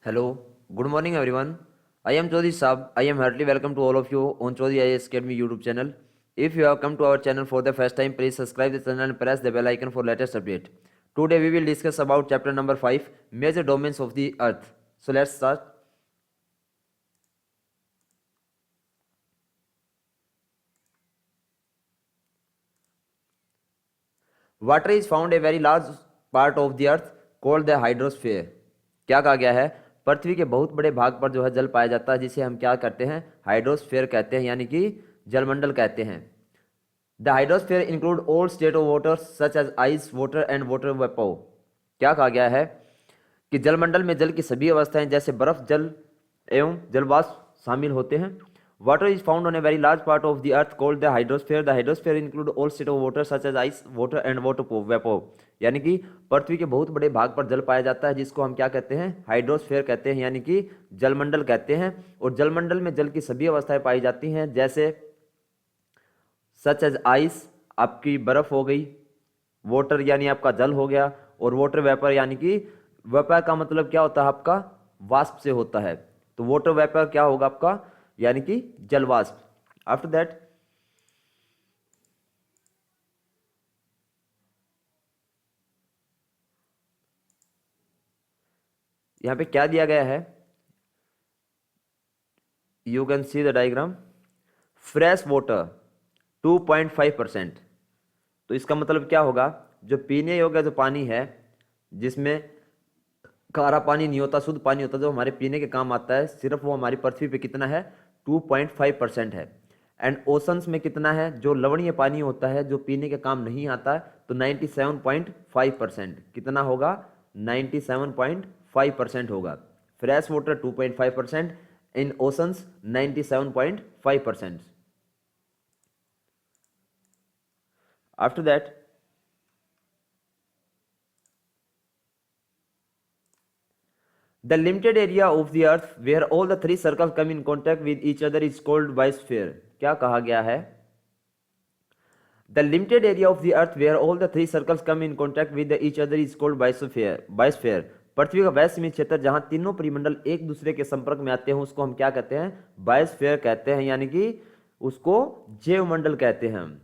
Hello, good morning everyone. I am Chaudhary Saab. I am heartily welcome to all of you on Chaudhary IAS Academy YouTube channel. If you have come to our channel for the first time, please subscribe the channel and press the bell icon for latest update. Today we will discuss about chapter number 5, major domains of the earth. So let's start. Water is found a very large part of the earth called the hydrosphere. क्या कहा गया है? पृथ्वी के बहुत बड़े भाग पर जो है जल पाया जाता है, जिसे हम क्या कहते हैं? हाइड्रोस्फीयर कहते हैं, यानी कि जलमंडल कहते हैं. The hydrosphere include all state of water such as ice water and water vapour. क्या कहा गया है कि जलमंडल में जल की सभी अवस्थाएं जैसे बर्फ, जल एवं जलवाष्प शामिल होते हैं. Water is found on a very large part of the earth called the hydrosphere. The hydrosphere include all state of water such as ice water and water vapour. यानी कि पृथ्वी के बहुत बड़े भाग पर जल पाया जाता है, जिसको हम क्या कहते हैं? हाइड्रोस्फीयर कहते हैं, यानी कि जलमंडल कहते हैं. और जलमंडल में जल की सभी अवस्थाएं पाई जाती हैं, जैसे सच एज आइस आपकी बर्फ हो गई, वाटर यानी आपका जल हो गया, और वाटर वेपर यानी कि वेपर का मतलब क्या होता है? आपका वाष्प से होता है. तो वाटर वेपर क्या होगा आपका? यानी कि जल वाष्प. आफ्टर दैट यहां पे क्या दिया गया है? You can see the diagram. Fresh water 2.5%. तो इसका मतलब क्या होगा? जो पीने योग्य जो पानी है, जिसमें खारा पानी नहीं होता, शुद्ध पानी होता, जो हमारे पीने के काम आता है, सिर्फ वो हमारी पृथ्वी पे कितना है? 2.5% है. एंड ओशंस में कितना है? जो लवणीय पानी होता है, जो पीने के काम नहीं आता है, तो 97.5%. कितना होगा? 97.5% होगा. Fresh water 2.5%, in oceans 97.5%. After that the limited area of the earth where all the three circles come in contact with each other is called biosphere. क्या कहा गया है? The limited area of the earth where all the three circles come in contact with each other is called biosphere. Biosphere पृथ्वी का वह सीमित क्षेत्र जहां तीनों परिमंडल एक दूसरे के संपर्क में आते हैं, उसको हम क्या कहते हैं? बायोस्फीयर कहते हैं, यानी कि उसको जैवमंडल कहते हैं.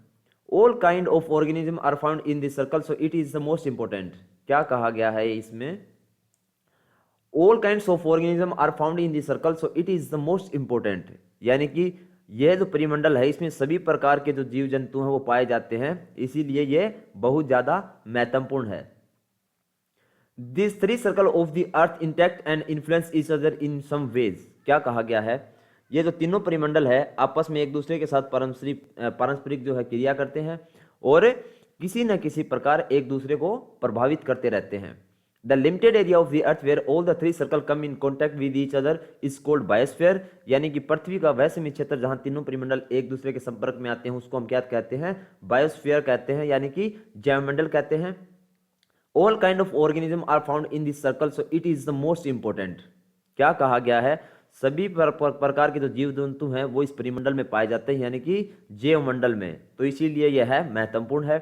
All kind of organism are found in this circle, so it is the most important. क्या कहा गया है इसमें? All kinds of organism are found in the circle, so it is the most important. यानी कि यह जो परिमंडल है, इसमें सभी प्रकार के जो जीव जंतु हैं वो पाए जाते हैं, इसीलिए यह बहुत ज्यादा महत्वपूर्ण है. This three circle of the earth intact and influence each other in some ways. क्या कहा गया है? ये जो तीनों परिमंडल है आपस में एक दूसरे के साथ पारस्परिक जो है क्रिया करते हैं, और किसी न किसी प्रकार एक दूसरे को प्रभावित करते रहते हैं. The limited area of the earth where all the three circles come in contact with each other is called biosphere. यानी कि पृथ्वी का वह सीमित क्षेत्र जहां तीनों परिमंडल एक दूसरे के संपर्क में आते हैं, उसको हम क्या कहते हैं? बायोस्फीयर कहते हैं, यानी कि जैवमंडल कहते हैं. All kind of organism are found in this circle, so it is the most important. क्या कहा गया है? सभी प्रकार के जो जीव जंतु हैं वो इस परिमंडल में पाए जाते हैं, यानी कि जैवमंडल में, तो इसीलिए यह है महत्वपूर्ण है.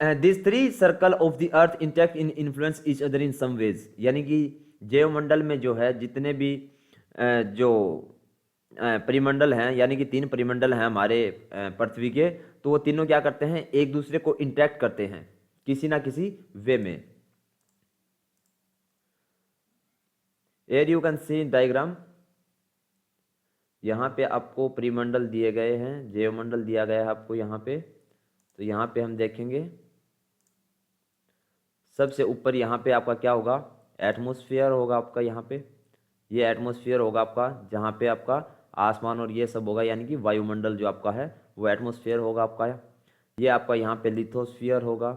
This three circle of the earth intact in influence each other in some ways. यानी कि जैवमंडल में जो है जितने भी जो परिमंडल हैं, यानी कि तीन परिमंडल हैं हमारे पृथ्वी के, तो वो तीनों क्या करते हैं? एक दूसरे को इंटैक्ट करते हैं किसी ना किसी वे में. Air you can C diagram. यहाँ पे आपको परिमंडल दिए गए हैं, जैवमंडल दिया गया है आपको यहाँ पे. तो यहाँ पे हम देखेंगे सबसे ऊपर यहाँ पे आपका क्या होगा? एटमॉस्फेयर होगा आपका. यहाँ पे ये एटमॉस्फेयर होगा आपका, जहाँ पे आपका आसमान और ये सब होगा, यानी कि वायुमंडल जो आपका है वो एटमॉस्फेयर होगा आपका. ये आपका यहाँ पे लिथोस्फीयर होगा.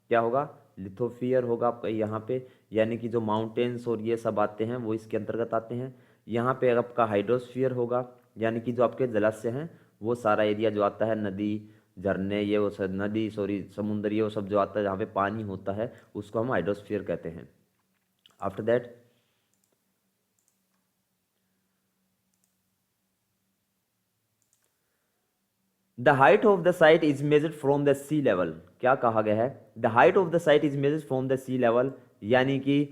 क्या होगा? लिथोस्फीयर होगा आपका यहाँ पे, यानी कि जो माउंटेन्स और ये सब आते हैं वो इसके अंतर्गत आते हैं. यहाँ पे आपका हाइड्रोस्फीयर होगा, यानी कि जो आपके जलाशय हैं वो सारा एरिया जो आता है, नदी, झरने, ये वो सब, नदी सॉरी समुद्र, ये वो सब जो आता है जहाँ पे पानी होता है, उसको हम हाइड्रोस्फीयर कहते हैं. After that the height of the site is measured from the sea level. क्या कहा गया है? The height of the site is measured from the sea level, यानी कि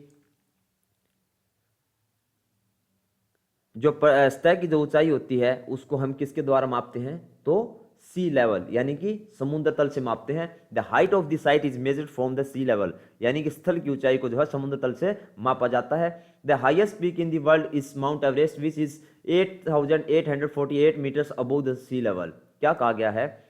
जो सतह की जो ऊंचाई होती है उसको हम किसके द्वारा मापते हैं, तो सी लेवल यानी कि समुद्र तल से मापते हैं। The height of the site is measured from the sea level, यानी कि स्थल की ऊंचाई को जो है समुद्र तल से मापा जाता है। The highest peak in the world is Mount Everest which is 8,848 metres above the sea level. क्या कहा गया है,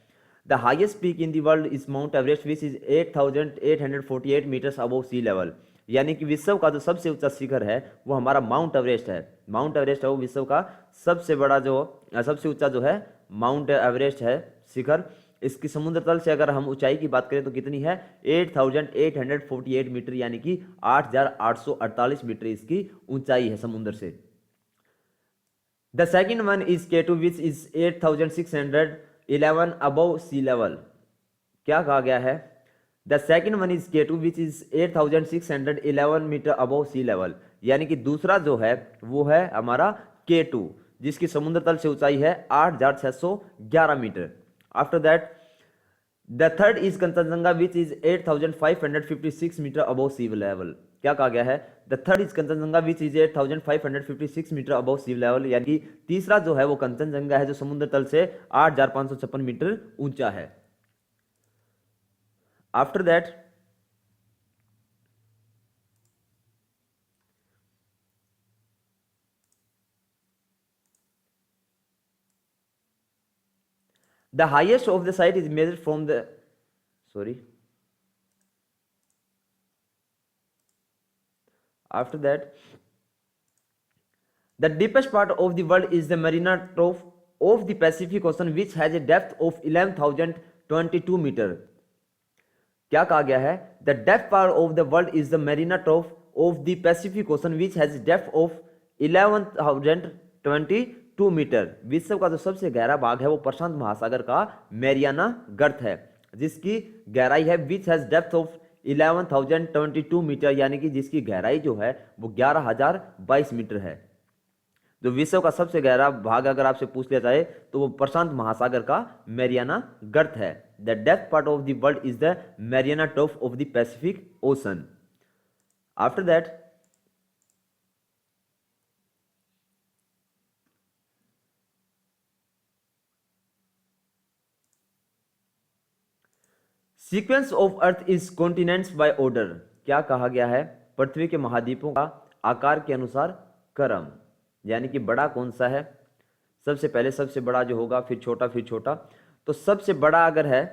the highest peak in the world is Mount Everest which is 8,848 metres above sea level, यानी कि विश्व का जो सबसे ऊंचा शिखर है वो हमारा माउंट एवरेस्ट है। माउंट एवरेस्ट है वो विश्व का सबसे बड़ा जो सबसे ऊंचा जो है माउंट एवरेस्ट है शिखर। इसकी समुद्र तल से अगर हम ऊंचाई की बात करें तो कितनी है, 8,848 मीटर, यानी कि 8,848 मीटर इसकी ऊंचाई है समुद्र से। The second one is K2 which is 8,611 above sea level. क्या कहा गया है, the second one is K2 which is 8,611 metre above sea level, यानी कि दूसरा जो है वो है हमारा K2 जिसकी समुद्र तल से ऊंचाई है 8,611 metre. After that the third is Kanchenjunga which is 8,556 metre above sea level. क्या कहा गया है, the third is Kanchenjunga which is 8,556 metre above sea level, यानी कि तीसरा जो है वो कंचनजंगा है जो समुद्र तल से 8,556 मीटर ऊंचा है। After that the highest of the site is measured from the after that the deepest part of the world is the Mariana Trench of the Pacific Ocean which has a depth of 11,022 meter। क्या कहा गया है, the depth part of the world is the Mariana trough of the Pacific ocean which has depth of 11,022 metre. विश्व का जो सबसे गहरा भाग है वो प्रशांत महासागर का मैरियाना गर्त है जिसकी गहराई है which has depth of 11,022 metre, यानी कि जिसकी गहराई जो है वो 11,022 मीटर है। जो विश्व का सबसे गहरा भाग अगर आपसे पूछ लिया जाए तो वो प्रशांत महासागर का मैरियाना गर्त है। The depth part of the world is the Mariana trough of the Pacific ocean. After that sequence of earth is continents by order. क्या कहा गया है, पृथ्वी के महाद्वीपों का आकार के अनुसार क्रम, यानी कि बड़ा कौन सा है, सबसे पहले सबसे बड़ा जो होगा फिर छोटा। तो सबसे बड़ा अगर है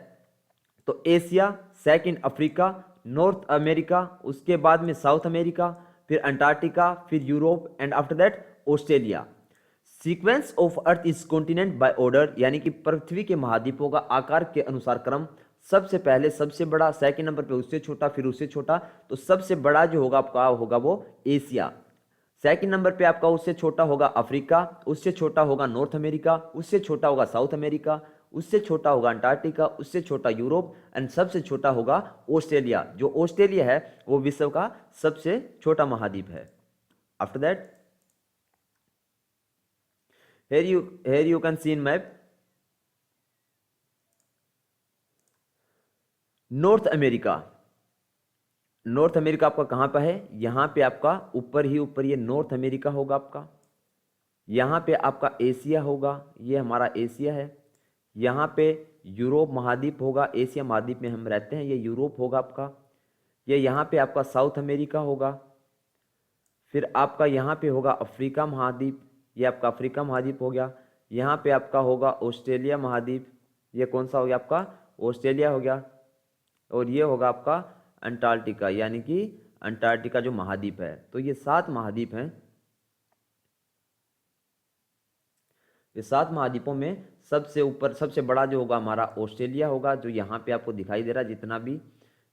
तो Asia, second Africa, North America, उसके बाद में साउथ अमेरिका, फिर अंटार्कटिका, फिर Europe and after that Australia. Sequence of earth is continent by order, यानी कि पृथ्वी के महाद्वीपों का आकार के अनुसार क्रम, सबसे पहले सबसे बड़ा, सेकंड नंबर पे उससे छोटा, फिर उससे छोटा। तो सबसे बड़ा जो होगा आपका होगा वो एशिया, सेकंड नंबर पे आपका उससे छोटा होगा अफ्रीका, उससे छोटा होगा नॉर्थ अमेरिका, उससे छोटा होगा साउथ अमेरिका, उससे छोटा होगा अंटार्कटिका, उससे छोटा यूरोप एंड सबसे छोटा होगा ऑस्ट्रेलिया। जो ऑस्ट्रेलिया है वो विश्व का सबसे छोटा महाद्वीप है। After that here you can see in map north America. North America आपका कहां पर है, यहां पे आपका ऊपर ही ऊपर ये नॉर्थ अमेरिका होगा आपका, यहां पे आपका एशिया होगा, ये हमारा एशिया है, यहां पे यूरोप महाद्वीप होगा, एशिया महाद्वीप में हम रहते हैं, ये यूरोप होगा आपका, ये यहां पे आपका साउथ अमेरिका होगा, फिर आपका यहां पे होगा अफ्रीका महाद्वीप, ये आपका अफ्रीका महाद्वीप हो गया, यहाँ पे आपका होगा ऑस्ट्रेलिया महाद्वीप, ये कौन सा हो गया आपका ऑस्ट्रेलिया हो गया, और ये होगा आपका अंटार्कटिका, यानी कि अंटार्कटिका जो महाद्वीप है। तो ये 7 महाद्वीप हैं। ये 7 महाद्वीपों में सबसे ऊपर सबसे बड़ा जो होगा हमारा ऑस्ट्रेलिया होगा, जो यहाँ पे आपको दिखाई दे रहा है जितना भी,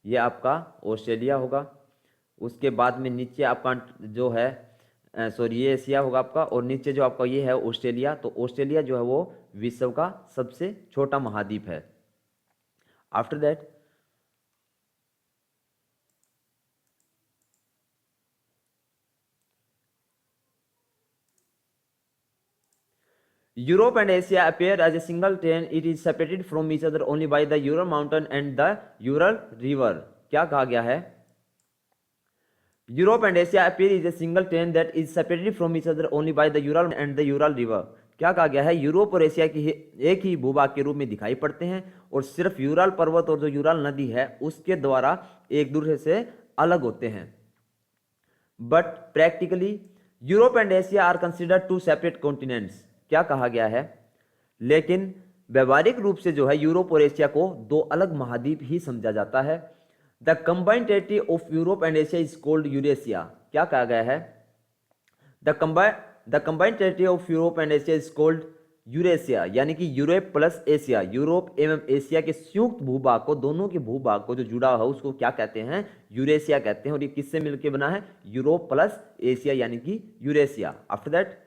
ये आपका ऑस्ट्रेलिया होगा। उसके बाद में नीचे आपका जो है सॉरी ये एशिया होगा आपका, और नीचे जो आपका ये है ऑस्ट्रेलिया। तो ऑस्ट्रेलिया जो है वो विश्व का सबसे छोटा महाद्वीप है। After that Europe and Asia appear as a single chain. It is separated from each other only by the Ural mountain and the Ural river. क्या कहा गया है, Europe and Asia appear is a single train that is separated from each other only by the Ural and the Ural river. क्या कहा गया है? Europe और Asia की एक ही भूभाग के रूप में दिखाई पड़ते हैं और सिर्फ यूरल पर्वत और जो यूरल नदी है उसके द्वारा एक दूसरे से अलग होते हैं। But practically Europe and Asia are considered to separate continents. क्या कहा गया है? लेकिन व्यवहारिक रूप से जो है यूरोप और एशिया को दो अलग महाद्वीप ही समझा जाता है। The combined territory of Europe and Asia is called Eurasia. क्या कहा गया है? The combined territory of Europe and Asia is called Eurasia, यानी कि यूरोप प्लस एशिया, यूरोप एवं एशिया के संयुक्त भूभाग को, दोनों के भूभाग को जो जुड़ा है उसको क्या कहते हैं? यूरेशिया कहते हैं। और ये किससे मिलकर बना है? यूरोप प्लस एशिया यानी कि Eurasia. After that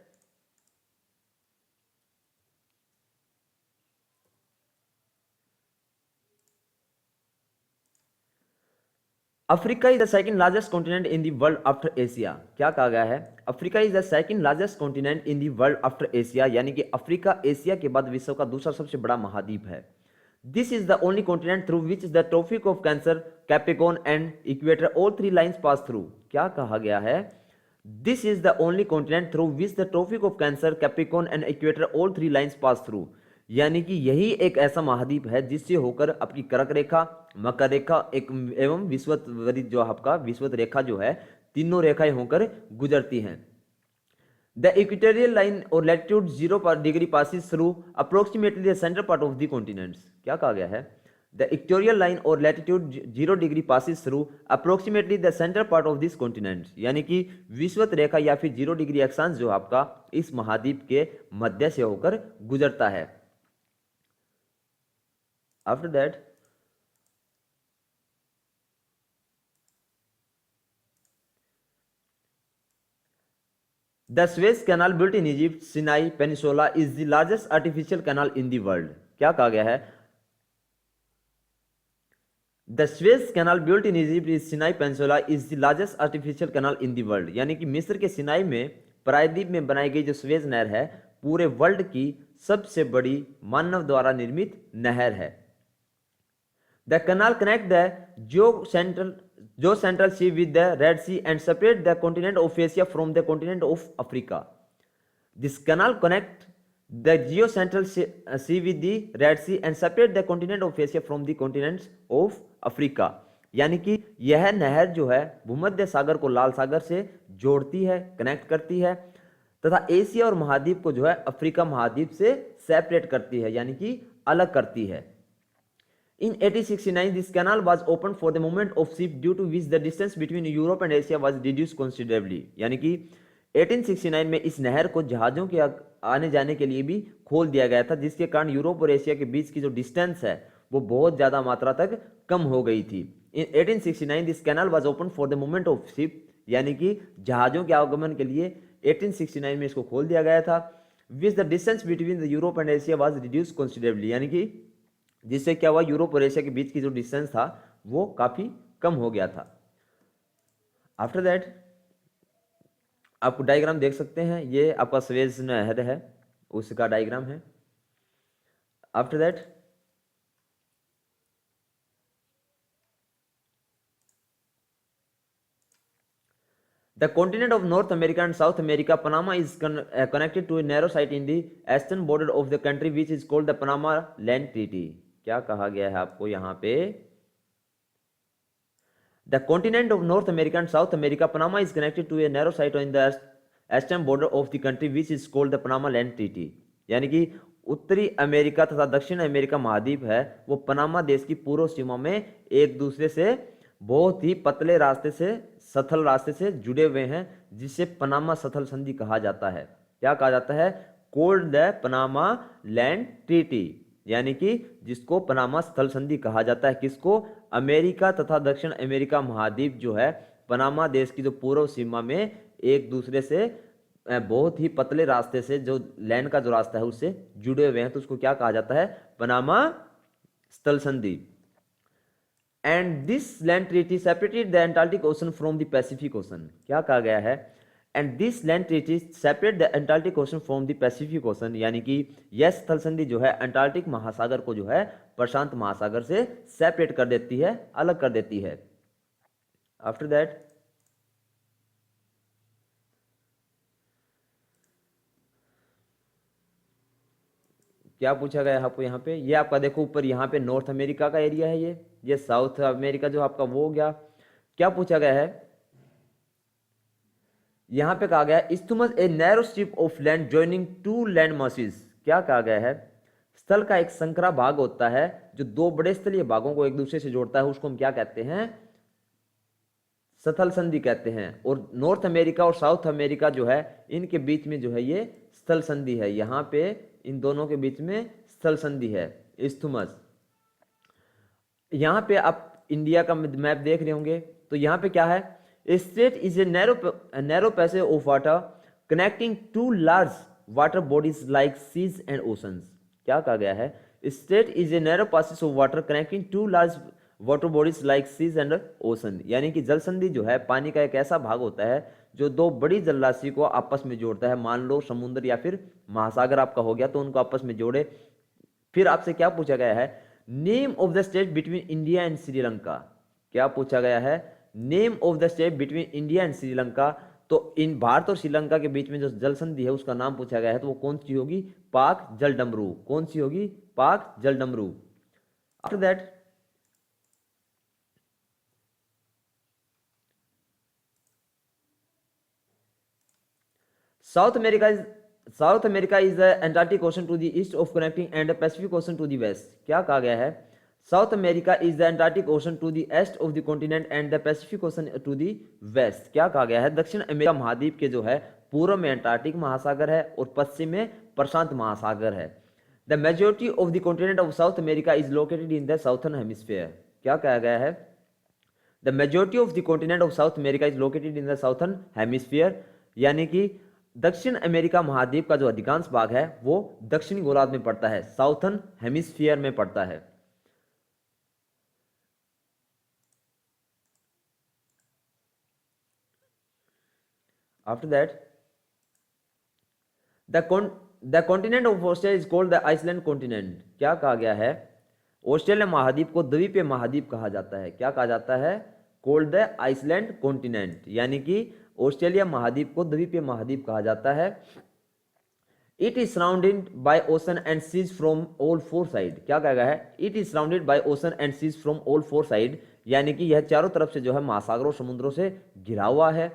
Africa is the second largest continent in the world after Asia. क्या कहा गया है? Africa is the second largest continent in the world after Asia, यानी कि अफ्रीका एशिया के बाद विश्व का दूसरा सबसे बड़ा महाद्वीप है। This is the only continent through which the Tropic of Cancer, Capricorn and equator all three lines pass through. क्या कहा गया है? This is the only continent through which the Tropic of Cancer, Capricorn and equator all three lines pass through. यानी कि यही एक ऐसा महाद्वीप है जिससे होकर अपनी कर्क रेखा, मकर रेखा एक एवं विषुवत जो आपका विषुवत रेखा जो है, तीनों रेखाएं होकर गुजरती हैं। द इक्वेटोरियल लाइन और latitude 0 degree passes through approximately the central part of the continents. क्या कहा गया है? द इक्वेटोरियल लाइन और latitude 0 degree passes through approximately the central part of this continents, यानी कि विषुवत रेखा या फिर 0 डिग्री अक्षांश जो आपका इस महाद्वीप के मध्य से होकर गुजरता है। After that, the Suez Canal built in Egypt, Sinai Peninsula is the largest artificial canal in the world. क्या कहा गया है? The Suez Canal built in Egypt is Sinai Peninsula is the largest artificial canal in the world. यानी कि मिस्र के सिनाई में प्रायद्वीप में बनाई गई जो स्वेज नहर है पूरे वर्ल्ड की सबसे बड़ी मानव द्वारा निर्मित नहर है। The canal connect the geocentral sea with the Red Sea and separate the continent of Asia from the continent of Africa. This canal connect the geocentral sea with the Red Sea and separate the continent of Asia from the continents of Africa. यानी कि यह नहर जो है भूमध्य सागर को लाल सागर से जोड़ती है, कनेक्ट करती है तथा एशिया और महाद्वीप को जो है अफ्रीका महाद्वीप से सेपरेट करती है, यानी कि अलग करती है। In 1869, this canal was opened for the movement of ships due to which the distance between Europe and Asia was reduced considerably. यानी कि 1869 में इस नहर को जहाज़ों के आने जाने के लिए भी खोल दिया गया था, जिसके कारण यूरोप और एशिया के बीच की जो डिस्टेंस है वो बहुत ज़्यादा मात्रा तक कम हो गई थी। In 1869, this canal was opened for the movement of ships, यानी कि जहाज़ों के आगमन के लिए 1869 में इसको खोल दिया गया था। Which the distance between the Europe and Asia was reduced considerably, यानी कि जिससे क्या हुआ यूरोप और एशिया के बीच की जो डिस्टेंस था वो काफी कम हो गया था। आफ्टर दैट आप डायग्राम देख सकते हैं, ये आपका स्वेज नहर है उसका डायग्राम है। After that the continent of North America and South America, Panama is connected to a narrow site in the eastern border of the country which is called the Panama Land Treaty. क्या कहा गया है आपको यहाँ पे? The continent of North America and South America, Panama is connected to a narrow site in the eastern border of the country which is called the Panama Land Treaty. यानी कि उत्तरी अमेरिका तथा दक्षिण अमेरिका महाद्वीप है वो Panama देश की पूर्व सीमा में एक दूसरे से बहुत ही पतले रास्ते से, सथल रास्ते से जुड़े हुए हैं, जिसे पनामा सथल संधि कहा जाता है। क्या कहा जाता है? Called the Panama land treaty, यानी कि जिसको पनामा स्थल संधि कहा जाता है। किसको? अमेरिका तथा दक्षिण अमेरिका महाद्वीप जो है पनामा देश की जो पूर्व सीमा में एक दूसरे से बहुत ही पतले रास्ते से, जो लैंड का जो रास्ता है उससे जुड़े हुए हैं, तो उसको क्या कहा जाता है? पनामा स्थल संधि। And this land treaty separated the Antarctic ocean from the Pacific ocean. क्या कहा गया है? And this land treaty separate the Antarctic ocean from the Pacific ocean, यानी कि यह स्थल संधि जो है अंटार्कटिक महासागर को जो है प्रशांत महासागर से सेपरेट कर देती है, अलग कर देती है। आफ्टर दैट क्या पूछा गया है आपको यहाँ पे? ये आपका देखो ऊपर यहाँ पे नॉर्थ अमेरिका का एरिया है, ये साउथ अमेरिका जो आपका वो हो गया। क्या पूछा गया है यहाँ पे? कहा गया है isthmus a narrow strip of land joining two land masses. क्या कहा गया है? स्थल का एक संकरा भाग होता है जो दो बड़े स्थलीय भागों को एक दूसरे से जोड़ता है, उसको हम क्या कहते हैं? स्थल संधि कहते हैं। और नॉर्थ अमेरिका और साउथ अमेरिका जो है इनके बीच में जो है ये स्थल संधि है। यहाँ पे इन दोनों के बीच में स्थल संधि है, इस्थुमस। यहाँ पे आप इंडिया का मैप देख रहे होंगे, तो यहाँ पे क्या है? Strait is a narrow passage of water connecting two large water bodies like seas and oceans. क्या कहा गया है? Strait is a narrow passage of water connecting two large water bodies like seas and ocean. यानी कि जल संधि जो है पानी का एक ऐसा भाग होता है जो दो बड़ी जलराशि को आपस में जोड़ता है। मान लो समुद्र या फिर महासागर आपका हो गया, तो उनको आपस में जोड़े। फिर आपसे क्या पूछा गया है? Name of the state between India and Sri Lanka. क्या पूछा गया है? Name of the state between India and Sri Lanka. तो इन भारत और श्रीलंका के बीच में जो जल संधि है उसका नाम पूछा गया है, तो वो कौन सी होगी? पाक जलडमरू। कौन सी होगी? पाक जलडमरू। After that South America is the Antarctic Ocean to the east of connecting and the Pacific Ocean to the west. क्या कहा गया है? South America is the Antarctic Ocean to the east of the continent and the Pacific Ocean to the west. क्या कहा गया है? दक्षिण America महाद्वीप के जो है पूर्व में अंटार्कटिक महासागर है और पश्चिम में प्रशांत महासागर है। The majority of the continent of South America is located in the southern hemisphere. क्या कहा गया है? The majority of the continent of South America is located in the southern hemisphere, यानी कि दक्षिण अमेरिका महाद्वीप का जो अधिकांश भाग है वो दक्षिणी गोलार्ध में पड़ता है, साउथर्न हेमिस्फीयर में पड़ता है। After that the continent of Australia is called the island continent. क्या कहा गया है? ऑस्ट्रेलिया महाद्वीप को द्वीपीय महाद्वीप कहा जाता है। क्या कहा जाता है? कॉल्ड द आइसलैंड कॉन्टिनेंट, यानी कि ऑस्ट्रेलिया महाद्वीप को द्वीपीय महाद्वीप कहा जाता है। It is surrounded by ocean and seas from all four side. क्या कहा गया है? It is surrounded by ocean and seas from all four side, यानी कि यह चारों तरफ से जो है महासागरों समुद्रों से घिरा हुआ है।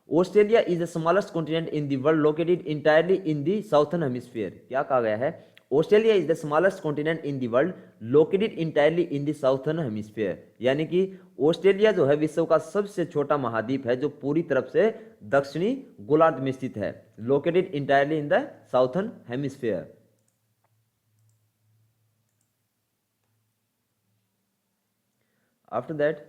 Australia is the smallest continent in the world located entirely in the southern hemisphere. क्या कहा गया है? Australia is the smallest continent in the world located entirely in the southern hemisphere, यानी कि ऑस्ट्रेलिया जो है विश्व का सबसे छोटा महाद्वीप है जो पूरी तरफ से दक्षिणी गोलार्ध में स्थित है, located entirely in the southern hemisphere. After that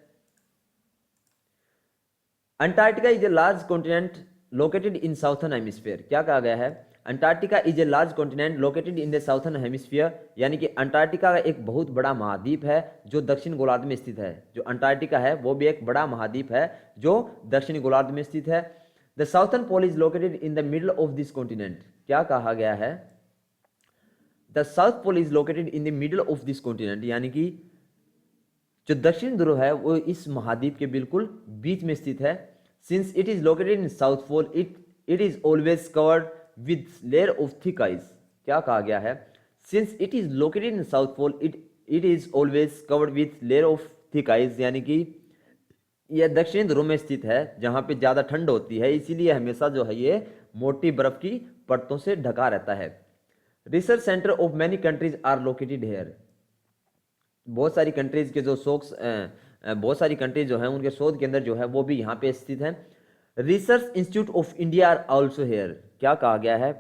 Antarctica is a large continent located in southern hemisphere. क्या कहा गया है? Antarctica is a large continent located in the southern hemisphere, यानी कि अंटार्कटिका का एक बहुत बड़ा महाद्वीप है जो दक्षिण गोलार्ध में स्थित है। जो अंटार्कटिका है वो भी एक बड़ा महाद्वीप है जो दक्षिणी गोलार्ध में स्थित है। The southern pole is located in the middle of this continent. क्या कहा गया है? The south pole is located in the middle of this continent, यानी कि जो दक्षिण ध्रुव है वो इस महाद्वीप के बिल्कुल बीच में स्थित है। Since it is located in south pole it is always covered with layer of thick ice. क्या कहा गया है? Since it is located in south pole it is always covered with layer of thick ice, यानी कि यह दक्षिण ध्रुव में स्थित है जहां पे ज्यादा ठंड होती है, इसीलिए हमेशा जो है ये मोटी बर्फ की परतों से ढका रहता है। Research centre of many countries are located here. बहुत सारी कंट्रीज के जो बहुत सारी कंट्रीज जो हैं उनके शोध केंद्र जो है वो भी यहाँ पे स्थित हैं। Research institute of India are also here. क्या कहा गया है?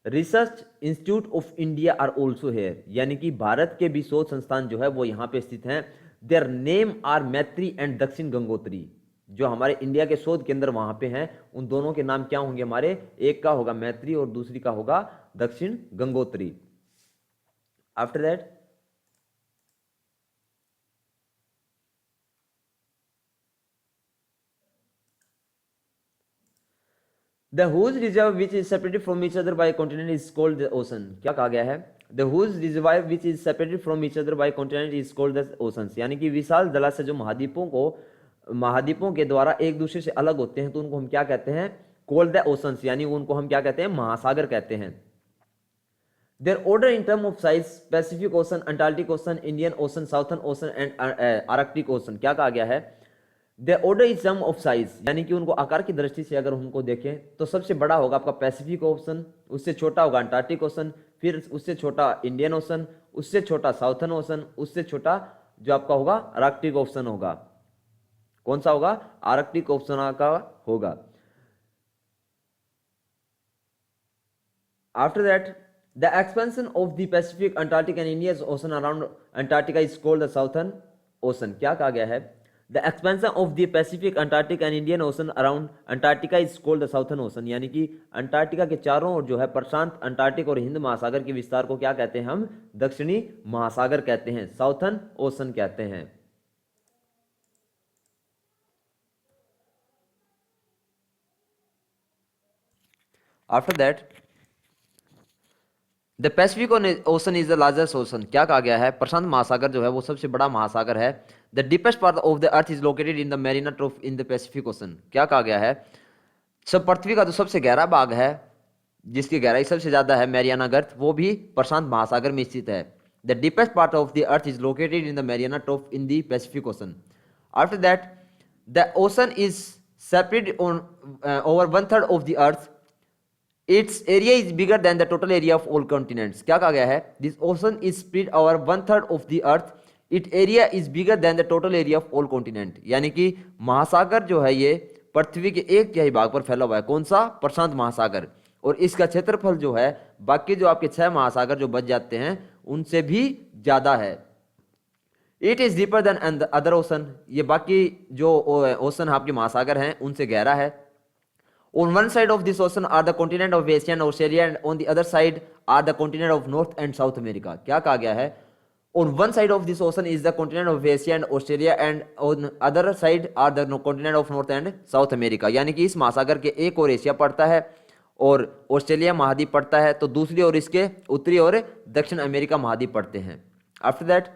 Research institute of India are also here, यानी कि भारत के भी शोध संस्थान जो है वो यहाँ पे स्थित हैं। देयर नेम आर मैत्री एंड दक्षिण गंगोत्री। जो हमारे इंडिया के शोध केंद्र वहां पे हैं उन दोनों के नाम क्या होंगे हमारे? एक का होगा मैत्री और दूसरी का होगा दक्षिण Gangotri. After that The Hoos Reserve which is separated from each other by a continent is called the ocean. क्या कहा गया है? The Hoos Reserve which is separated from each other by a continent is called the oceans. यानी कि विशाल जलाशय जो महाद्वीपों के द्वारा एक दूसरे से अलग होते हैं तो उनको हम क्या कहते हैं? Called the oceans, यानी उनको हम क्या कहते हैं? महासागर कहते हैं। Their order in term of size Pacific ocean, Antarctic ocean, Indian ocean, southern ocean and Arctic ocean. क्या कहा गया है? The order is term of size, यानी कि उनको आकार की दृष्टि से अगर उनको देखें तो सबसे बड़ा होगा आपका पैसिफिक ओशन, उससे छोटा होगा अंटार्कटिक ओशन, फिर उससे छोटा इंडियन ओशन, उससे छोटा साउथर्न ओशन, उससे छोटा जो आपका होगा आर्कटिक ओशन होगा। कौन सा होगा? आर्कटिक ओशन का होगा। After that, the expansion of the Pacific, Antarctic and Indian Ocean around Antarctica is called the Southern Ocean। क्या कहा गया है? The expansion of the Pacific, Antarctic and Indian Ocean around Antarctica is called the Southern Ocean। यानी कि Antarctica के चारों ओर जो है प्रशांत, अंटार्कटिक और हिंद महासागर के विस्तार को क्या कहते हैं? हम दक्षिणी महासागर कहते हैं, साउथर्न ओशन कहते हैं। After that, the Pacific ocean is the largest ocean. क्या कहा गया है? प्रशांत महासागर जो है वो सबसे बड़ा महासागर है। The deepest part of the earth is located in the Mariana trough in the Pacific ocean. क्या कहा गया है? सब पृथ्वी का जो सबसे गहरा भाग है, जिसकी गहराई सबसे ज्यादा है, मैरियाना गर्त, वो भी प्रशांत महासागर में स्थित है। The deepest part of the earth is located in the Mariana trough in the Pacific ocean. After that, the ocean is separated on over 1/3 of the earth. Its area is bigger than the total area of all continents। क्या कहा गया है? This ocean is spread over 1/3 of the earth। Its area is bigger than the total area of all continent। यानी कि महासागर जो है ये पृथ्वी के 1/3 भाग पर फैला हुआ है। कौन सा? प्रशांत महासागर। और इसका क्षेत्रफल जो है बाकी जो आपके 6 महासागर जो बच जाते हैं उनसे भी ज्यादा है। It is deeper than other ocean. ये बाकी जो ओशन आपके महासागर हैं उनसे गहरा है। On one side of this ocean are the continent of Asia and Australia, and on the other side are the continent of North and South America। क्या कहा गया है? On one side of this ocean is the continent of Asia and Australia, and on other side are the continent of North and South America। यानी कि इस महासागर के एक और एशिया पड़ता है और ऑस्ट्रेलिया महाद्वीप पड़ता है, तो दूसरी ओर इसके उत्तरी और दक्षिण अमेरिका महाद्वीप पड़ते हैं। After that,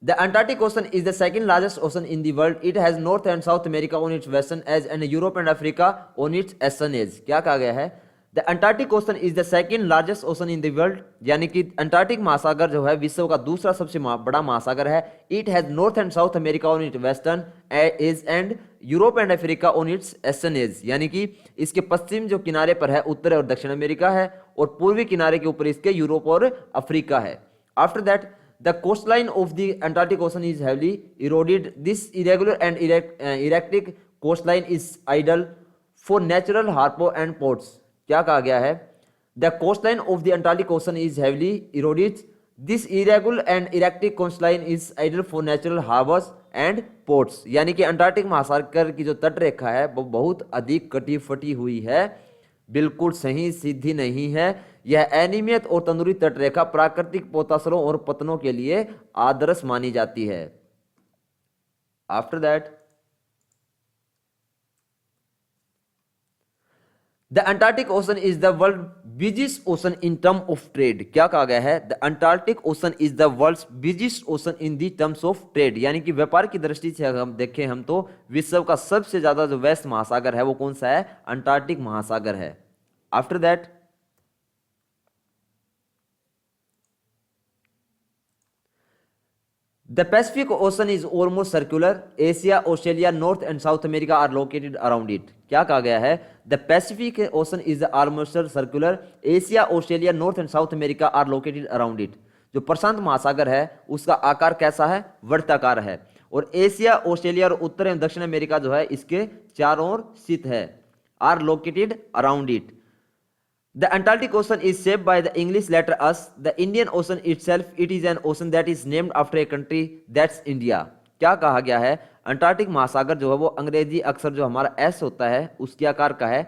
the Antarctic Ocean is the second largest ocean in the world। It has North and South America on its western edge and Europe and Africa on its eastern edge। क्या कहा गया है? The Antarctic Ocean is the second largest ocean in the world। यानी कि Antarctic महासागर जो है विश्व का दूसरा सबसे बड़ा महासागर है। It has North and South America on its western edge and Europe and Africa on its eastern edge। यानी कि इसके पश्चिम जो किनारे पर है उत्तर और दक्षिण अमेरिका है, और पूर्वी किनारे के ऊपर इसके यूरोप और अफ्रीका है। After that, the coastline of the Antarctic Ocean is heavily eroded। This irregular and erratic coastline is ideal for natural harbor and ports। क्या कहा गया है? The coastline of the Antarctic Ocean is heavily eroded। This irregular and erratic coastline is ideal for natural harbors and ports। यानी कि Antarctic महासागर की जो तट रेखा है वो बहुत अधिक कटी फटी हुई है, बिल्कुल सही सीधी नहीं है। यह अनियमित और तंदूरी तटरेखा प्राकृतिक पोतासरों और पतनों के लिए आदर्श मानी जाती है। After that, the Antarctic ocean is the world biggest ocean in term of trade. क्या कहा गया है? The Antarctic ocean is the world biggest ocean in the terms of trade. यानी कि व्यापार की दृष्टि से अगर हम देखें हम तो विश्व का सबसे ज्यादा जो व्यस्त महासागर है वो कौन सा है? अंटार्कटिक महासागर है। After that, the Pacific Ocean is almost circular। Asia, Australia, North and South America are located around it। क्या कहा गया है? The Pacific Ocean is almost circular। Asia, Australia, North and South America are located around it। जो प्रशांत महासागर है उसका आकार कैसा है? वर्ताकार है। और एशिया, ऑस्ट्रेलिया और उत्तर एवं दक्षिण अमेरिका जो है इसके चारों ओर स्थित है। Are located around it. The Antarctic Ocean is shaped by the English letter S। The Indian Ocean itself, it is an ocean that is named after a country, that's India। क्या कहा गया है? अंटार्कटिक महासागर जो है वो अंग्रेजी अक्षर जो हमारा S होता है उसके आकार का है।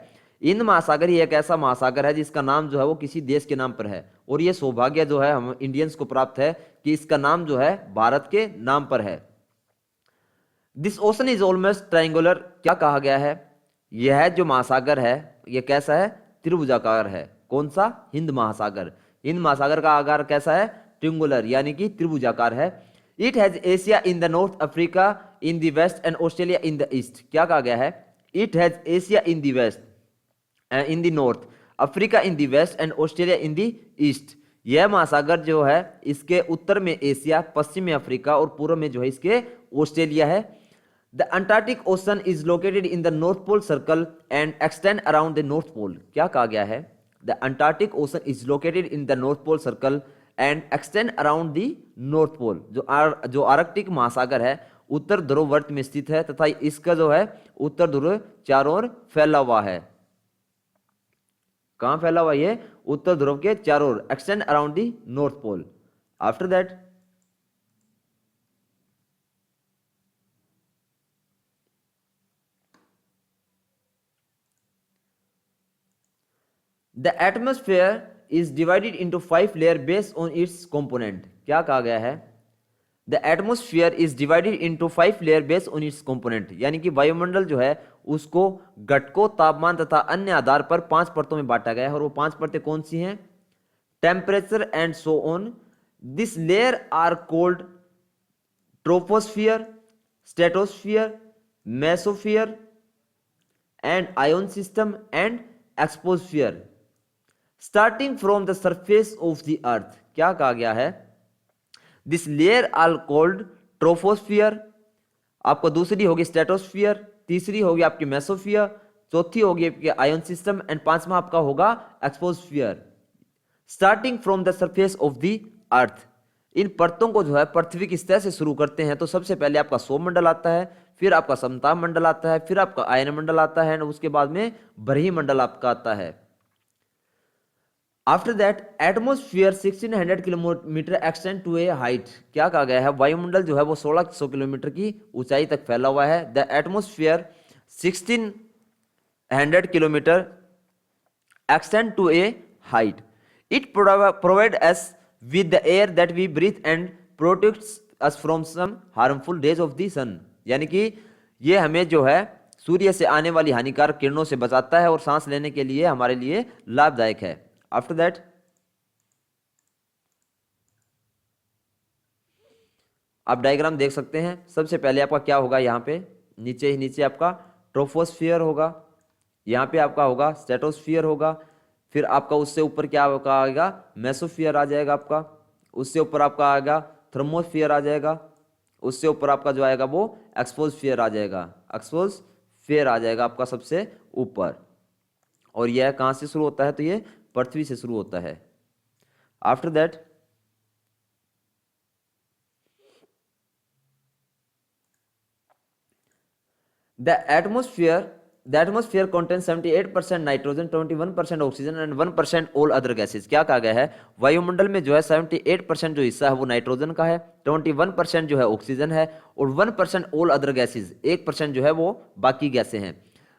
हिंद महासागर ही एक ऐसा महासागर है जिसका नाम जो है वो किसी देश के नाम पर है, और ये सौभाग्य जो है हम इंडियंस को प्राप्त है कि इसका नाम जो है भारत के नाम पर है। This ocean is almost triangular. क्या कहा गया है? यह जो महासागर है यह कैसा है? त्रिभुजाकार है। कौन सा? हिंद महासागर। हिंद महासागर का आकार कैसा है? ट्रिंगुलर यानी कि त्रिभुजाकार है। It has Asia in the north, Africa in the west and Australia in the east. क्या कहा गया है? It has Asia in the west, in the north, Africa in the west and Australia in the east. यह महासागर जो है इसके उत्तर में एशिया, पश्चिम में अफ्रीका और पूर्व में जो है इसके ऑस्ट्रेलिया है। The Antarctic ocean is located in the north pole circle and extend around the north pole. क्या कहा गया है? The Antarctic ocean is located in the north pole circle and extend around the north pole. जो Arctic महासागर है उत्तर ध्रुववर्त में स्थित है तथा इसका जो है उत्तर ध्रुव चारों ओर फैला हुआ है। कहां फैला हुआ? ये उत्तर ध्रुव के चारों ओर, extend around the north pole. After that the atmosphere is divided into 5 layer based on its component. क्या कहा गया है? The atmosphere is divided into 5 layer based on its component, यानी कि वायुमंडल जो है उसको घटकों, तापमान तथा अन्य आधार पर 5 परतों में बांटा गया है। और वो 5 परतें कौन सी हैं? Temperature and so on. This layer are cold troposphere, stratosphere, mesosphere and ion system and exosphere starting from the surface of the earth. क्या कहा गया है? This layer are cold troposphere, आपको दूसरी होगी स्ट्रेटोस्फियर, तीसरी होगी आपकी मेसोस्फियर, चौथी होगी आपकी आयन सिस्टम एंड पांचवा आपका होगा exosphere starting from the surface of the earth. इन परतों को जो है पृथ्वी की सतह से शुरू करते हैं तो सबसे पहले आपका सौरमंडल आता है, फिर आपका समताप मंडल आता है, फिर आपका आयन मंडल आता है, उसके बाद में बरही मंडल आपका आता है। After that atmosphere 1600 kilometre extend to a height. क्या कहा गया है? वायुमंडल जो है वो 1600 किलोमीटर की ऊंचाई तक फैला हुआ है। The atmosphere 1600 kilometre extend to a height. It provide us with the air that we breathe and protects us from some harmful rays of the sun, यानी कि ये हमें जो है सूर्य से आने वाली हानिकारक किरणों से बचाता है और सांस लेने के लिए हमारे लिए लाभदायक है। आफ्टर दैट आप डायग्राम देख सकते हैं। सबसे पहले आपका क्या होगा? यहाँ पे नीचे ही नीचे आपका ट्रोपोस्फियर होगा, यहाँ पे आपका होगा स्ट्रेटोस्फियर होगा, फिर आपका उससे ऊपर क्या होगा? आएगा मेसोस्फियर आ जाएगा आपका, उससे ऊपर आपका आएगा थर्मोस्फियर आ जाएगा, उससे ऊपर आपका जो आएगा वो एक्सपोस्फियर आ जाएगा, एक्सपोस्फियर आ जाएगा आपका सबसे ऊपर। और यह कहाँ से शुरू होता है? तो ये पृथ्वी से शुरू होता है। After that the atmosphere contains 78% nitrogen, 21% oxygen and 1% all other gases. क्या कहा गया है? वायुमंडल में जो है 78% जो हिस्सा है वो नाइट्रोजन का है, 21% जो है ऑक्सीजन है और 1% ऑल अदर गैसेज, 1% जो है वो बाकी गैसें हैं।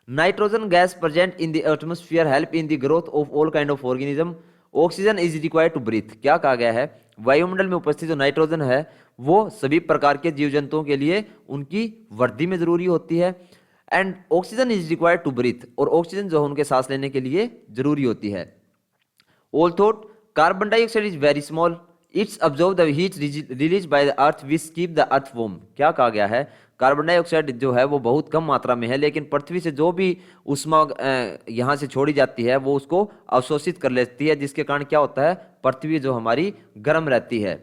Nitrogen gas present in the atmosphere help in the growth of all kind of organism. Oxygen is required to breathe. क्या कहा गया है? वायुमंडल में उपस्थित जो नाइट्रोजन है वो सभी प्रकार के जीव जंतुओं के लिए उनकी वृद्धि में जरूरी होती है। And oxygen is required to breathe, और ऑक्सीजन जो है उनके सांस लेने के लिए जरूरी होती है। Although carbon dioxide is very small, it's absorb the heat release by the earth which keep the earth warm. क्या कहा गया है? कार्बन डाइऑक्साइड जो है वो बहुत कम मात्रा में है, लेकिन पृथ्वी से जो भी ऊष्मा यहाँ से छोड़ी जाती है वो उसको अवशोषित कर लेती है, जिसके कारण क्या होता है? पृथ्वी जो हमारी गर्म रहती है।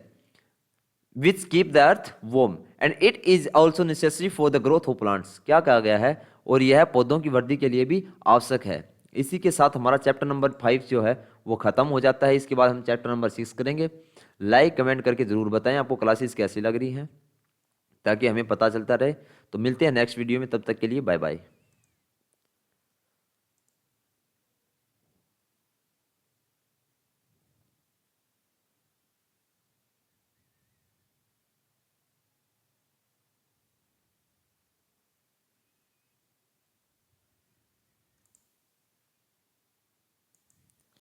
विच keep the earth warm and it is also necessary for the growth of plants. क्या कहा गया है? और यह पौधों की वृद्धि के लिए भी आवश्यक है। इसी के साथ हमारा चैप्टर नंबर 5 जो है वो खत्म हो जाता है। इसके बाद हम चैप्टर नंबर 6 करेंगे। लाइक कमेंट करके जरूर बताएं आपको क्लासेस कैसी लग रही हैं, ताकि हमें पता चलता रहे। तो मिलते हैं नेक्स्ट वीडियो में, तब तक के लिए बाय बाय।